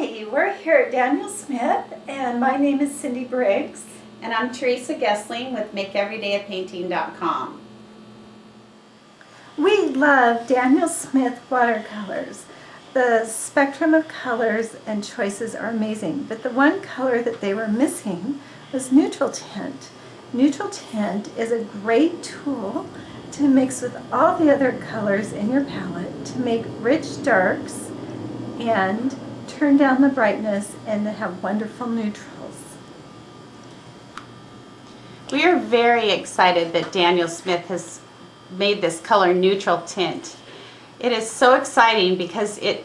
Hi, we're here at Daniel Smith, and my name is Cindy Briggs. And I'm Theresa Goesling with MakeEverydayAPainting.com. We love Daniel Smith Watercolors. The spectrum of colors and choices are amazing, but the one color that they were missing was neutral tint. Neutral tint is a great tool to mix with all the other colors in your palette to make rich darks and turn down the brightness and have wonderful neutrals. We are very excited that Daniel Smith has made this color neutral tint. It is so exciting because it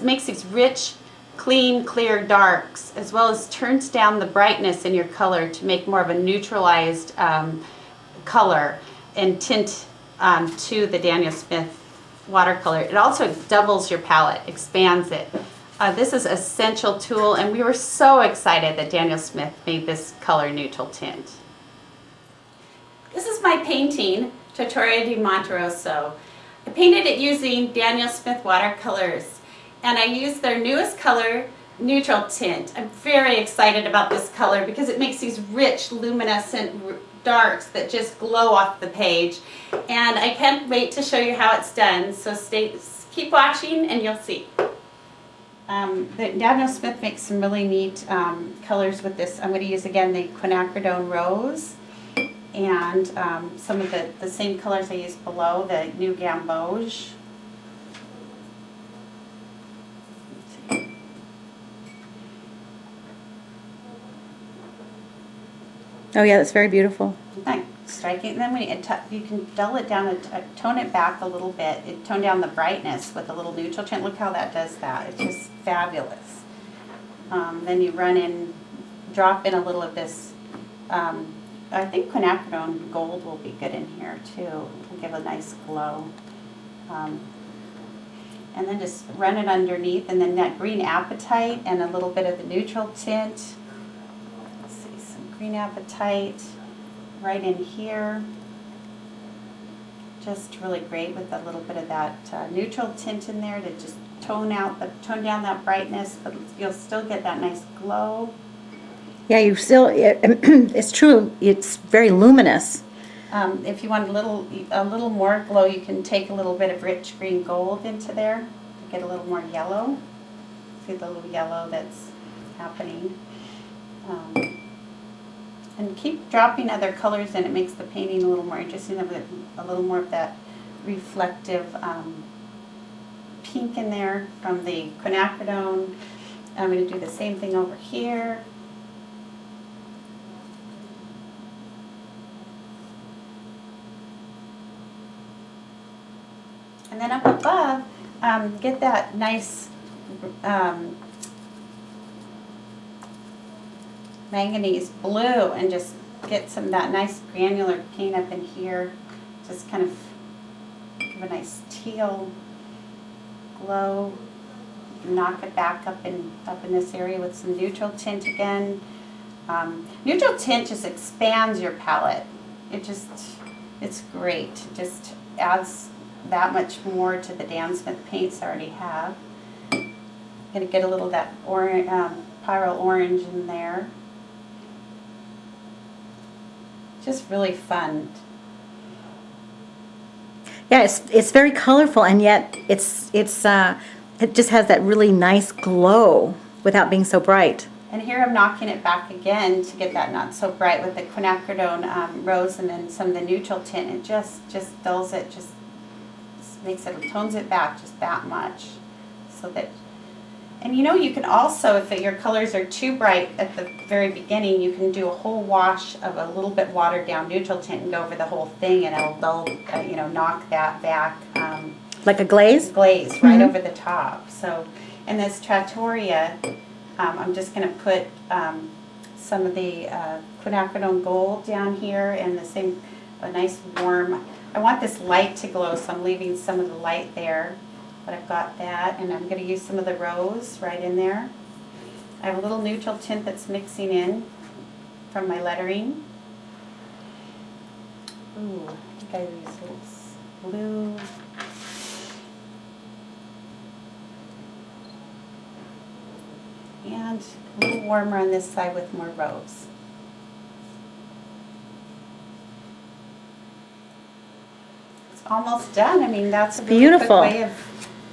makes these rich, clean, clear darks, as well as turns down the brightness in your color to make more of a neutralized color and tint to the Daniel Smith watercolor. It also doubles your palette, expands it. This is an essential tool, and we were so excited that Daniel Smith made this color neutral tint. This is my painting, Trattoria Monterosso. I painted it using Daniel Smith Watercolors, and I used their newest color, neutral tint. I'm very excited about this color because it makes these rich, luminescent darks that just glow off the page. And I can't wait to show you how it's done, so keep watching and you'll see. Daniel Smith makes some really neat colors with this. I'm going to use again the quinacridone rose and some of the same colors I used below, the new gamboge. Oh yeah, that's very beautiful. Nice, striking. And then when you can dull it down, tone it back a little bit. Tone down the brightness with a little neutral tint. Look how that does that. It's just fabulous. Then you drop in a little of this. I think quinacridone gold will be good in here too. It'll give a nice glow. And then just run it underneath, and then that green apatite and a little bit of the neutral tint. Green apatite right in here. Just really great with a little bit of that neutral tint in there to just tone down that brightness, but you'll still get that nice glow. Yeah, it's true, it's very luminous. If you want a little more glow, you can take a little bit of rich green gold into there to get a little more yellow. See the little yellow that's happening. And keep dropping other colors in. It makes the painting a little more interesting, a little more of that reflective pink in there from the quinacridone. I'm going to do the same thing over here. And then up above, get that nice manganese blue and just get some of that nice granular paint up in here. Just kind of give a nice teal glow. Knock it back up in this area with some neutral tint again. Neutral tint just expands your palette. It's great. It just adds that much more to the Dan Smith paints I already have. I'm gonna get a little of that pyrrole orange in there. Just really fun. Yeah, it's very colorful, and yet it just has that really nice glow without being so bright. And here I'm knocking it back again to get that not so bright with the quinacridone rose and then some of the neutral tint. It just dulls it, just makes it, tones it back just that much, so that. And you can also, if your colors are too bright at the very beginning, you can do a whole wash of a little bit watered down neutral tint and go over the whole thing, and it'll dull, knock that back. Like a glaze? Glaze right over the top. So, and this Trattoria, I'm just going to put some of the quinacridone gold down here and a nice warm. I want this light to glow, so I'm leaving some of the light there. But I've got that, and I'm going to use some of the rose right in there. I have a little neutral tint that's mixing in from my lettering. Ooh, I think I use a little blue. And a little warmer on this side with more rose. It's almost done. I mean, that's a really beautiful. quick way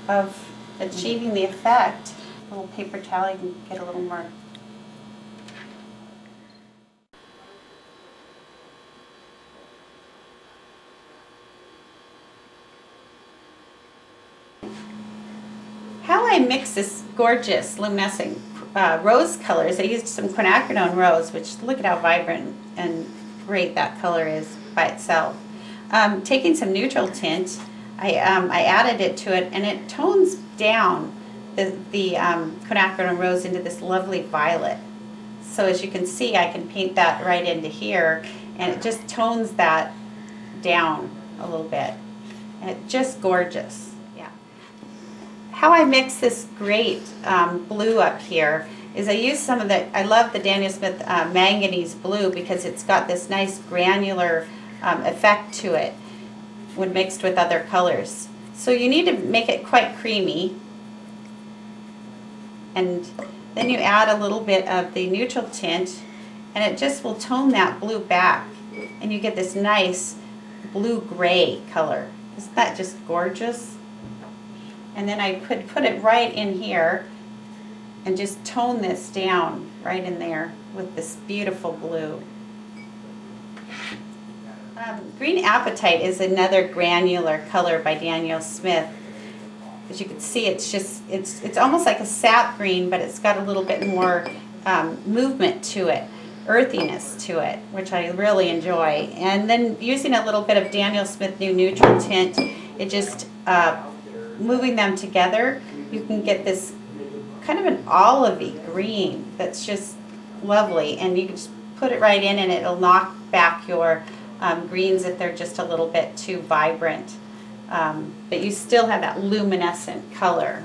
of achieving the effect. A little paper towel, you can get a little more. How I mix this gorgeous luminescent rose colors, I used some quinacridone rose, which look at how vibrant and great that color is by itself. Taking some neutral tint, I added it to it, and it tones down the quinacridone rose into this lovely violet. So as you can see, I can paint that right into here, and it just tones that down a little bit. And it's just gorgeous. Yeah. How I mix this great blue up here is I use some of I love the Daniel Smith manganese blue because it's got this nice granular effect to it when mixed with other colors. So you need to make it quite creamy. And then you add a little bit of the neutral tint, and it just will tone that blue back. And you get this nice blue-gray color. Isn't that just gorgeous? And then I could put it right in here and just tone this down right in there with this beautiful blue. Green Apatite is another granular color by Daniel Smith. As you can see, it's almost like a sap green, but it's got a little bit more movement to it, earthiness to it, which I really enjoy. And then using a little bit of Daniel Smith New Neutral Tint, it just moving them together, you can get this kind of an olivey green that's just lovely. And you can just put it right in, and it'll knock back your greens if they're just a little bit too vibrant. But you still have that luminescent color.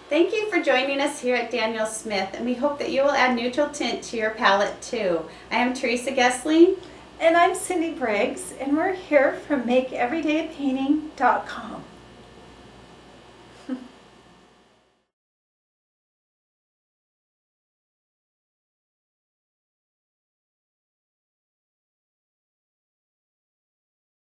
Thank you for joining us here at Daniel Smith, and we hope that you will add neutral tint to your palette too. I am Theresa Goesling. And I'm Cindy Briggs, and we're here from MakeEverydayAPainting.com.